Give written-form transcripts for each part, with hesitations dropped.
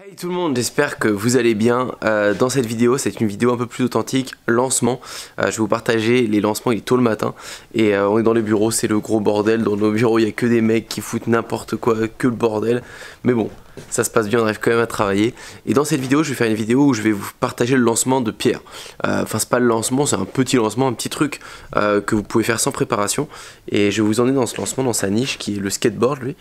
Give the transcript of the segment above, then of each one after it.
Hey tout le monde, j'espère que vous allez bien. Dans cette vidéo, c'est une vidéo un peu plus authentique, lancement. Je vais vous partager les lancements, il est tôt le matin et on est dans les bureaux, c'est le gros bordel. Dans nos bureaux, il n'y a que des mecs qui foutent n'importe quoi, que le bordel. Mais bon, ça se passe bien, on arrive quand même à travailler. Et dans cette vidéo, je vais faire une vidéo où je vais vous partager le lancement de Pierre. Enfin, c'est pas le lancement, c'est un petit lancement, un petit truc que vous pouvez faire sans préparation. Et je vais vous emmener dans ce lancement, dans sa niche qui est le skateboard, lui.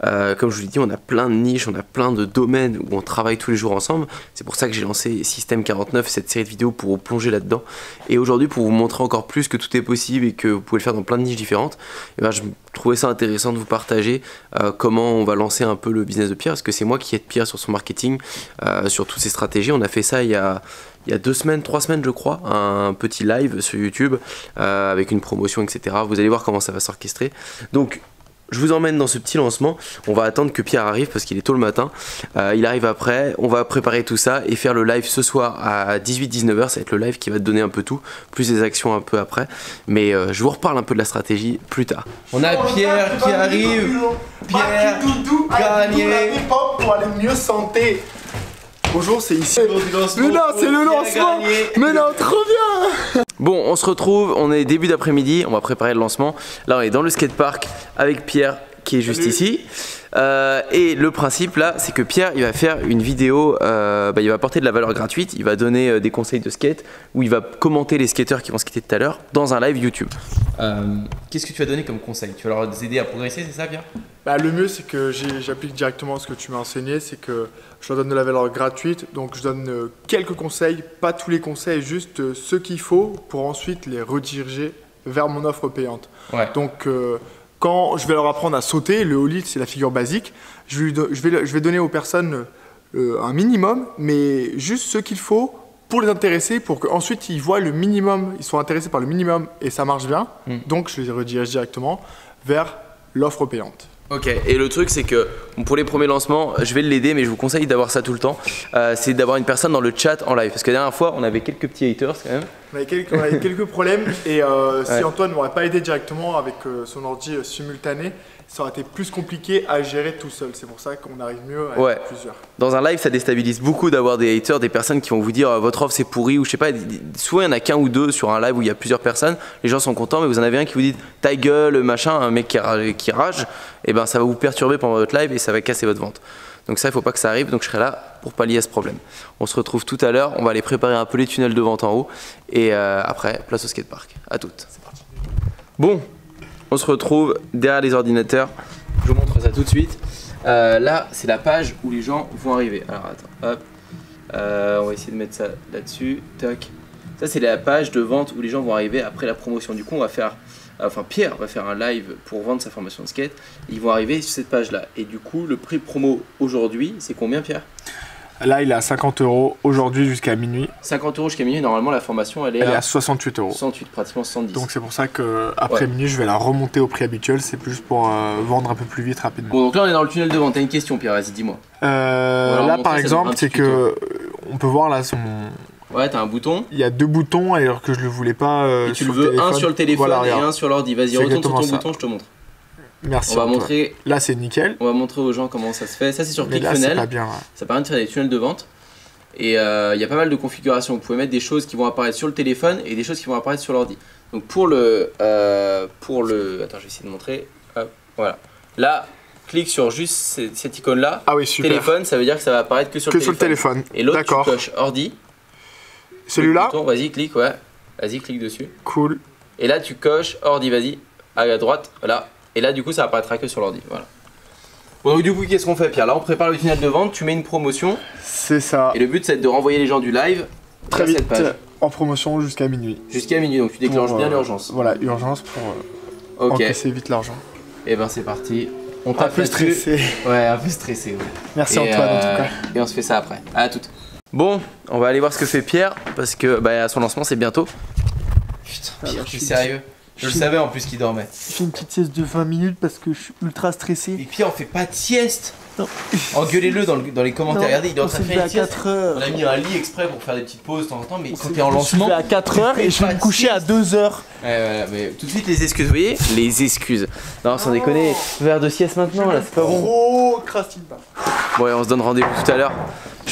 Comme je vous l'ai dit, on a plein de niches, on a plein de domaines où on travaille tous les jours ensemble. C'est pour ça que j'ai lancé Système 49, cette série de vidéos pour vous plonger là-dedans. Et aujourd'hui, pour vous montrer encore plus que tout est possible et que vous pouvez le faire dans plein de niches différentes, et ben, je trouvais ça intéressant de vous partager comment on va lancer un peu le business de Pierre, parce que c'est moi qui aide Pierre sur son marketing, sur toutes ses stratégies. On a fait ça il y a 2 semaines, 3 semaines je crois, un petit live sur YouTube avec une promotion, etc. Vous allez voir comment ça va s'orchestrer. Donc je vous emmène dans ce petit lancement. On va attendre que Pierre arrive parce qu'il est tôt le matin. Il arrive après, on va préparer tout ça et faire le live ce soir à 18-19h. Ça va être le live qui va te donner un peu tout, plus des actions un peu après. Mais je vous reparle un peu de la stratégie plus tard. On a Pierre qui arrive. Pierre gagné pour aller mieux santé. Bonjour, c'est ici. Mais non, c'est le lancement. Mais non, trop bien. Bon, on se retrouve, on est début d'après-midi, on va préparer le lancement. Là, on est dans le skatepark avec Pierre qui est juste ici. Et le principe là, c'est que Pierre, il va faire une vidéo, il va apporter de la valeur gratuite, il va donner des conseils de skate, où il va commenter les skateurs qui vont skater tout à l'heure dans un live YouTube. Qu'est-ce que tu vas donner comme conseil? Tu vas leur aider à progresser, c'est ça Pierre? Le mieux, c'est que j'applique directement ce que tu m'as enseigné, c'est que je leur donne de la valeur gratuite, donc je donne quelques conseils, pas tous les conseils, juste ce qu'il faut pour ensuite les rediriger vers mon offre payante. Ouais. Donc quand je vais leur apprendre à sauter, le holly c'est la figure basique, je vais donner aux personnes un minimum, mais juste ce qu'il faut pour les intéresser, pour qu'ensuite ils voient le minimum, ils sont intéressés par le minimum et ça marche bien, donc je les redirige directement vers l'offre payante. Ok, et le truc c'est que pour les premiers lancements, je vais l'aider, mais je vous conseille d'avoir ça tout le temps. C'est d'avoir une personne dans le chat en live. Parce que la dernière fois, on avait quelques petits haters quand même. On avait quelques problèmes et si Antoine ne m'aurait pas aidé directement avec son ordi simultané, ça aurait été plus compliqué à gérer tout seul. C'est pour ça qu'on arrive mieux à être plusieurs. Dans un live, ça déstabilise beaucoup d'avoir des haters, des personnes qui vont vous dire votre offre c'est pourri ou je sais pas. Souvent, il n'y en a qu'un ou deux sur un live où il y a plusieurs personnes. Les gens sont contents, mais vous en avez un qui vous dit ta gueule, machin, un mec qui rage. Et ben ça va vous perturber pendant votre live et ça va casser votre vente. Donc ça, il ne faut pas que ça arrive, donc je serai là pour pallier à ce problème. On se retrouve tout à l'heure, on va aller préparer un peu les tunnels de vente en haut et après, place au skatepark. À toutes. C'est parti. Bon, on se retrouve derrière les ordinateurs, je vous montre ça tout de suite. Là, c'est la page où les gens vont arriver. Alors attends, hop, on va essayer de mettre ça là-dessus, tac. Ça, c'est la page de vente où les gens vont arriver après la promotion. Du coup, on va faire... Enfin, Pierre va faire un live pour vendre sa formation de skate. Ils vont arriver sur cette page là. Et du coup, le prix promo aujourd'hui, c'est combien Pierre? Là, il est à 50 € aujourd'hui jusqu'à minuit. 50 € jusqu'à minuit. Normalement, la formation, elle est à 68 €. 68, pratiquement 70. Donc, c'est pour ça qu'après minuit, je vais la remonter au prix habituel. C'est plus pour vendre un peu plus vite, rapidement. Bon, donc là, on est dans le tunnel de vente. T'as une question, Pierre? Vas-y, dis-moi. Là, par exemple, c'est que on peut voir là son. Ouais, t'as un bouton. Il y a 2 boutons alors que je le voulais pas. Et tu le veux un sur le téléphone et un sur l'ordi. Vas-y, retourne sur ton bouton, je te montre. Merci. On va montrer. Là, c'est nickel. On va montrer aux gens comment ça se fait. Ça, c'est sur ClickFunnels. C'est pas bien. Ça permet de faire des tunnels de vente. Et il y a pas mal de configurations. Vous pouvez mettre des choses qui vont apparaître sur le téléphone et des choses qui vont apparaître sur l'ordi. Donc pour le. Attends, je vais essayer de montrer. Hop, voilà. Là. Clique sur juste cette icône là. Ah oui, super. Téléphone, ça veut dire que ça va apparaître que sur le téléphone. Et l'autre, tu coches ordi. Celui-là? Vas-y, clique, ouais. Vas-y, clique dessus. Cool. Et là, tu coches ordi, vas-y. À droite, voilà. Et là, du coup, ça apparaîtra que sur l'ordi. Voilà. Bon, donc, du coup, qu'est-ce qu'on fait, Pierre? Là, on prépare le tunnel de vente, tu mets une promotion. C'est ça. Et le but, c'est de renvoyer les gens du live très vite cette page. En promotion jusqu'à minuit. Jusqu'à minuit, donc tu déclenches bien l'urgence. Voilà, urgence pour encaisser vite l'argent. Et ben, c'est parti. On tape un peu stressé. Ouais, un peu stressé. Ouais. Merci Antoine, en tout cas. Et on se fait ça après. À toutes. Bon, on va aller voir ce que fait Pierre parce que à son lancement c'est bientôt. Putain, Pierre, je suis sérieux. Je le savais en plus qu'il dormait. Je fais une petite sieste de 20 minutes parce que je suis ultra stressé. Et Pierre, on fait pas de sieste. Non. Engueulez-le dans les commentaires. Non, regardez, il est en train de faire une sieste. On a mis un lit exprès pour faire des petites pauses de temps en temps, mais quand t'es en lancement. Je vais à 4 h et je vais me coucher à 2 h. Ouais, voilà, mais tout de suite les excuses, vous voyez? Les excuses. Non, sans déconner, verre de sieste maintenant, là, c'est pas bon. Oh, crastine pas. Bon, et on se donne rendez-vous tout à l'heure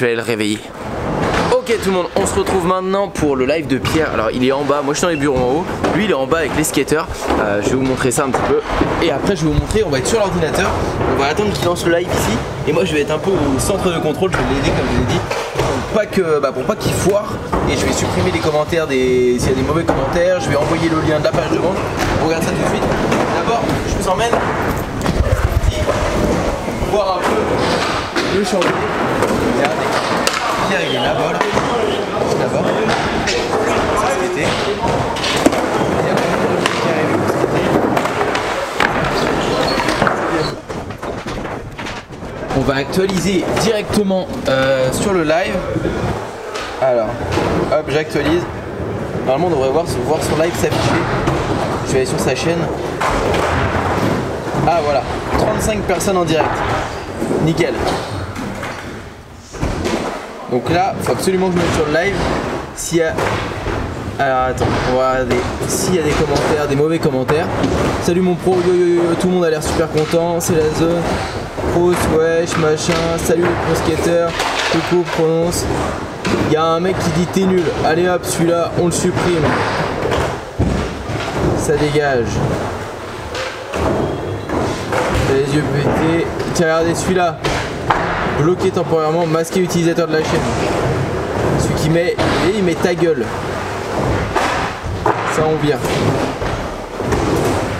vais aller le réveiller. Ok tout le monde, on se retrouve maintenant pour le live de Pierre. Alors il est en bas, moi je suis dans les bureaux en haut. Lui il est en bas avec les skateurs. Je vais vous montrer ça un petit peu. Et après je vais vous montrer, on va être sur l'ordinateur. On va attendre qu'il lance le live ici. Et moi je vais être un peu au centre de contrôle, je vais l'aider comme je vous ai dit. Pour pas qu'il foire. Et je vais supprimer les commentaires s'il y a des mauvais commentaires. Je vais envoyer le lien de la page de vente. On regarde ça tout de suite. D'abord je vous emmène voir un peu le chantier. Regardez. Pierre il est là-bas, là-bas. C'était. On va actualiser directement sur le live. Alors, hop, j'actualise. Normalement, on devrait voir son live s'afficher. Je vais aller sur sa chaîne. Ah voilà, 35 personnes en direct. Nickel. Donc là, il faut absolument que je mette sur le live. S'il y a... Alors attends, on va regarder s'il y a des commentaires, des mauvais commentaires. Salut mon pro, yo yo yo, tout le monde a l'air super content, c'est la zone. Pro, wesh, machin, salut les pro skateurs, coucou, prononce. Il y a un mec qui dit t'es nul, allez hop, celui-là, on le supprime. Ça dégage. T'as les yeux pétés. Tiens, regardez celui-là. Bloqué temporairement, masqué utilisateur de la chaîne. Celui qui met, il met ta gueule. Ça on vire.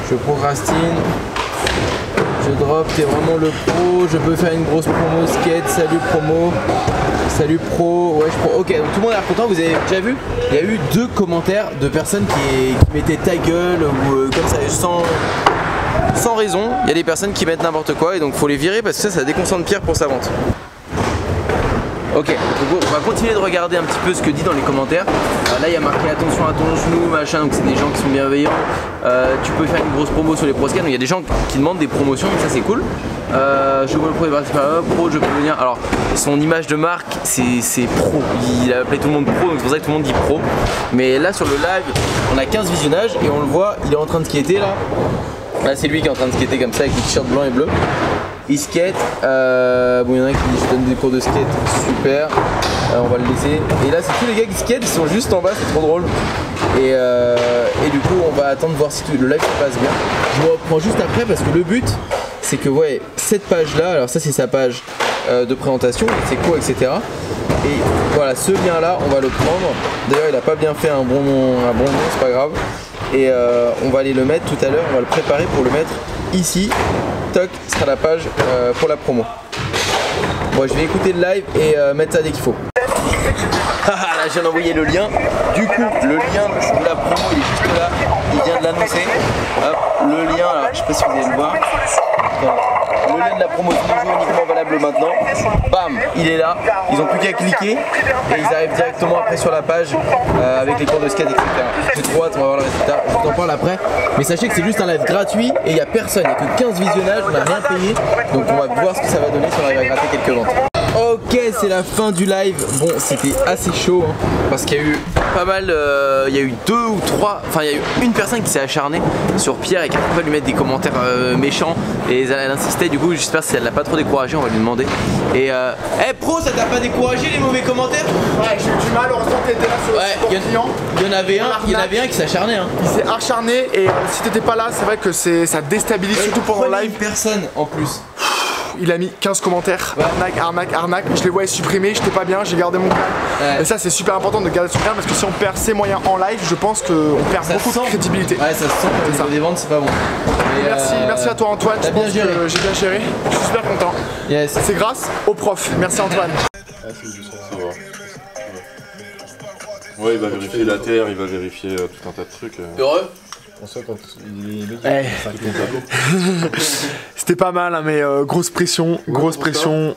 Je procrastine. Je drop, t'es vraiment le pro. Je peux faire une grosse promo skate. Salut promo. Salut pro. Ouais, je pro. Ok, donc tout le monde a l'air content. Vous avez déjà vu? Il y a eu 2 commentaires de personnes qui mettaient ta gueule ou comme ça, sans raison. Il y a des personnes qui mettent n'importe quoi et donc faut les virer parce que ça déconcentre Pierre pour sa vente. Ok, donc on va continuer de regarder un petit peu ce que dit dans les commentaires. Là il y a marqué attention à ton genou, machin, donc c'est des gens qui sont bienveillants. Tu peux faire une grosse promo sur les pro skates, donc il y a des gens qui demandent des promotions, donc ça c'est cool. Je vois le pro, pro, je peux venir. Alors son image de marque c'est pro, il a appelé tout le monde pro, donc c'est pour ça que tout le monde dit pro. Mais là sur le live, on a 15 visionnages et on le voit, il est en train de skater là. Là c'est lui qui est en train de skater comme ça avec des t-shirts blancs et bleus. Il skate, bon il y en a qui disent je donne des cours de skate, super, on va le laisser. Et là c'est tous les gars qui skatent, ils sont juste en bas, c'est trop drôle. Et du coup on va attendre voir si le live se passe bien. Je vous reprends juste après parce que le but c'est que ouais, cette page là, alors ça c'est sa page de présentation, c'est quoi etc. Et voilà, ce lien là on va le prendre. D'ailleurs il a pas bien fait un bon nom, c'est pas grave. Et on va aller le mettre tout à l'heure, on va le préparer pour le mettre ici. Toc, ce sera la page pour la promo. Bon, je vais écouter le live et mettre ça dès qu'il faut. Là, je viens d'envoyer le lien. Du coup, le lien de la promo, il est juste là. Il vient de l'annoncer. Hop, le lien, alors, je sais pas si vous allez le voir. Le lien de la promo est toujours uniquement valable maintenant. Bam, il est là. Ils n'ont plus qu'à cliquer et ils arrivent directement après sur la page avec les cours de skate, etc. J'ai trop hâte, on va voir le résultat. Je vous en parle après. Mais sachez que c'est juste un live gratuit et il n'y a personne. Il n'y a que 15 visionnages, on n'a rien payé. Donc on va voir ce que ça va donner si on arrive à gratter quelques ventes. Ok, c'est la fin du live. Bon, c'était assez chaud hein, parce qu'il y a eu pas mal, il y a eu 2 ou 3, enfin il y a eu une personne qui s'est acharnée sur Pierre et qui a pas lui mettre des commentaires méchants et elle insistait. Du coup j'espère que si elle l'a pas trop découragé, on va lui demander. Et hey pro, ça t'a pas découragé les mauvais commentaires? Ouais, j'ai eu du mal, heureusement que t'étais là sur le client. Il y en avait un qui s'est acharné hein. Il s'est acharné et si t'étais pas là, c'est vrai que ça déstabilise surtout pendant le live. Personne en plus. Il a mis 15 commentaires, ouais. arnaque, je les voyais supprimer, j'étais pas bien, j'ai gardé mon calme. Ouais. Et ça c'est super important de garder son calme parce que si on perd ses moyens en live, je pense qu'on perd beaucoup de crédibilité. Ouais, ça se sent au niveau des ventes, c'est pas bon. Merci à toi Antoine, je pense que j'ai bien géré, je suis super content. Yes. C'est grâce au prof, merci Antoine. Ouais, il va vérifier la terre, il va vérifier tout un tas de trucs. Heureux? C'était pas mal hein, mais grosse pression, grosse pression.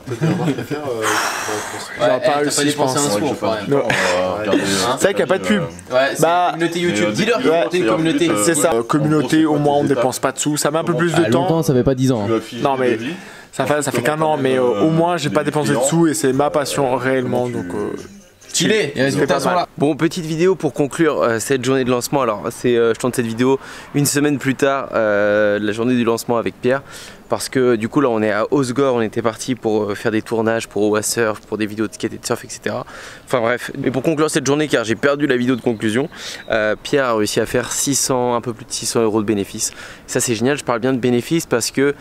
J'aurais pas réussi je pense. C'est vrai qu'il n'y a pas de pub. Ouais, c'est communauté YouTube, dis-leur qu'ils monter une communauté. C'est ça, communauté au moins on dépense pas de sous, ça met un peu plus de temps. Longtemps ça fait pas 10 ans. Non mais ça fait qu'un an mais au moins j'ai pas dépensé de sous et c'est ma passion réellement donc stylé, les résultats sont là. Bon, petite vidéo pour conclure cette journée de lancement. Alors, je tourne cette vidéo une semaine plus tard, la journée du lancement avec Pierre. Parce que du coup là on est à Osgore, on était parti pour faire des tournages pour OASurf, pour des vidéos de skate et de surf, etc. Enfin bref, mais pour conclure cette journée, car j'ai perdu la vidéo de conclusion, Pierre a réussi à faire un peu plus de 600 € de bénéfices. Ça c'est génial, je parle bien de bénéfices parce que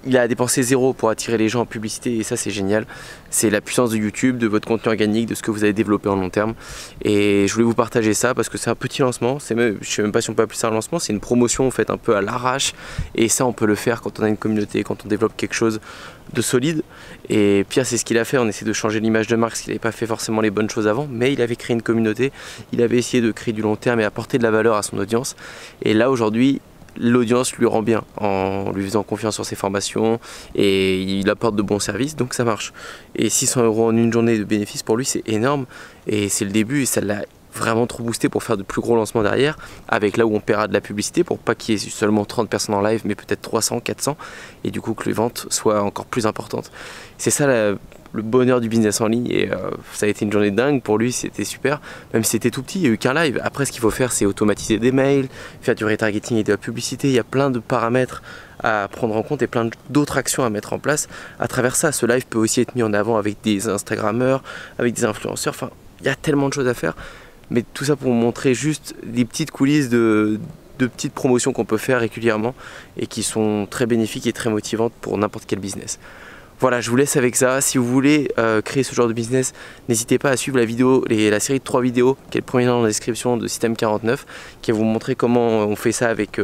il a dépensé 0 pour attirer les gens en publicité et ça c'est génial. C'est la puissance de YouTube, de votre contenu organique, de ce que vous avez développé en long terme. Et je voulais vous partager ça parce que c'est un petit lancement. Je ne sais même pas si on peut appeler ça un lancement, c'est une promotion faite un peu à l'arrache. Et ça on peut le faire quand on a une communauté, quand on développe quelque chose de solide. Et Pierre c'est ce qu'il a fait, on essaie de changer l'image de marque parce qu'il n'avait pas fait forcément les bonnes choses avant. Mais il avait créé une communauté, il avait essayé de créer du long terme et apporter de la valeur à son audience. Et là aujourd'hui, l'audience lui rend bien en lui faisant confiance sur ses formations et il apporte de bons services, donc ça marche. Et 600 € en une journée de bénéfices pour lui c'est énorme et c'est le début et ça l'a vraiment trop boosté pour faire de plus gros lancements derrière, avec là où on paiera de la publicité pour pas qu'il y ait seulement 30 personnes en live mais peut-être 300, 400 et du coup que les ventes soient encore plus importantes. C'est ça le bonheur du business en ligne et ça a été une journée dingue pour lui, c'était super, même si c'était tout petit, il n'y a eu qu'un live. Après ce qu'il faut faire c'est automatiser des mails, faire du retargeting et de la publicité, il y a plein de paramètres à prendre en compte et plein d'autres actions à mettre en place à travers ça. Ce live peut aussi être mis en avant avec des Instagrammeurs, avec des influenceurs, enfin il y a tellement de choses à faire, mais tout ça pour vous montrer juste des petites coulisses de petites promotions qu'on peut faire régulièrement et qui sont très bénéfiques et très motivantes pour n'importe quel business. Voilà, je vous laisse avec ça. Si vous voulez créer ce genre de business, n'hésitez pas à suivre la série de 3 vidéos qui est le premier lien dans la description de Système 49 qui va vous montrer comment on fait ça avec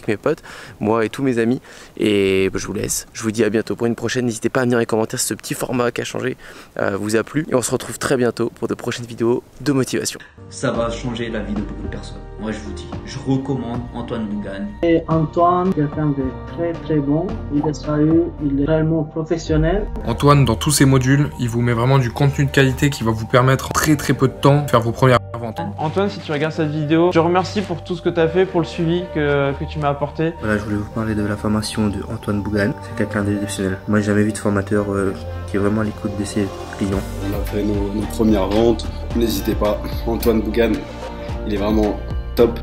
mes potes, moi et tous mes amis. Et je vous laisse. Je vous dis à bientôt pour une prochaine. N'hésitez pas à me dire dans les commentaires si ce petit format qui a changé vous a plu. Et on se retrouve très bientôt pour de prochaines vidéos de motivation. Ça va changer la vie de beaucoup de personnes. Moi je vous dis, je recommande Antoine Bougan. Et Antoine, quelqu'un de très très bon. Il est sérieux, il est réellement professionnel. Antoine, dans tous ses modules, il vous met vraiment du contenu de qualité qui va vous permettre en très peu de temps de faire vos premières ventes. Antoine, si tu regardes cette vidéo, je te remercie pour tout ce que tu as fait, pour le suivi que tu m'as apporté. Voilà, je voulais vous parler de la formation de Antoine Bougan. C'est quelqu'un d'exceptionnel. Moi, j'ai jamais vu de formateur qui est vraiment à l'écoute de ses clients. On a fait nos premières ventes. N'hésitez pas, Antoine Bougan, il est vraiment top.